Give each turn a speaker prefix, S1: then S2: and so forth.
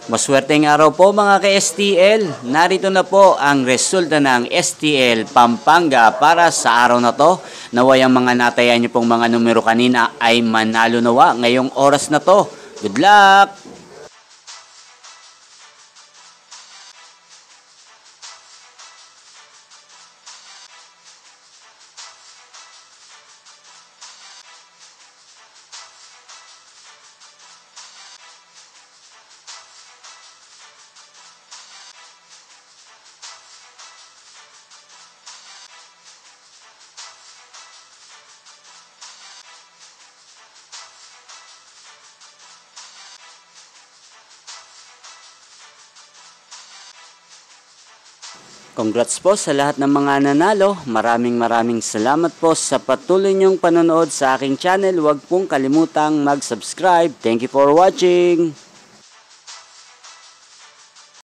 S1: Maswerteng araw po mga ka-STL. Narito na po ang resulta ng STL Pampanga para sa araw na to. Naway ang mga natayan niyo pong mga numero kanina ay manalo nawa ngayong oras na to. Good luck! Congrats po sa lahat ng mga nanalo. Maraming salamat po sa patuloy niyong panonood sa aking channel. Huwag pong kalimutang mag-subscribe. Thank you for watching.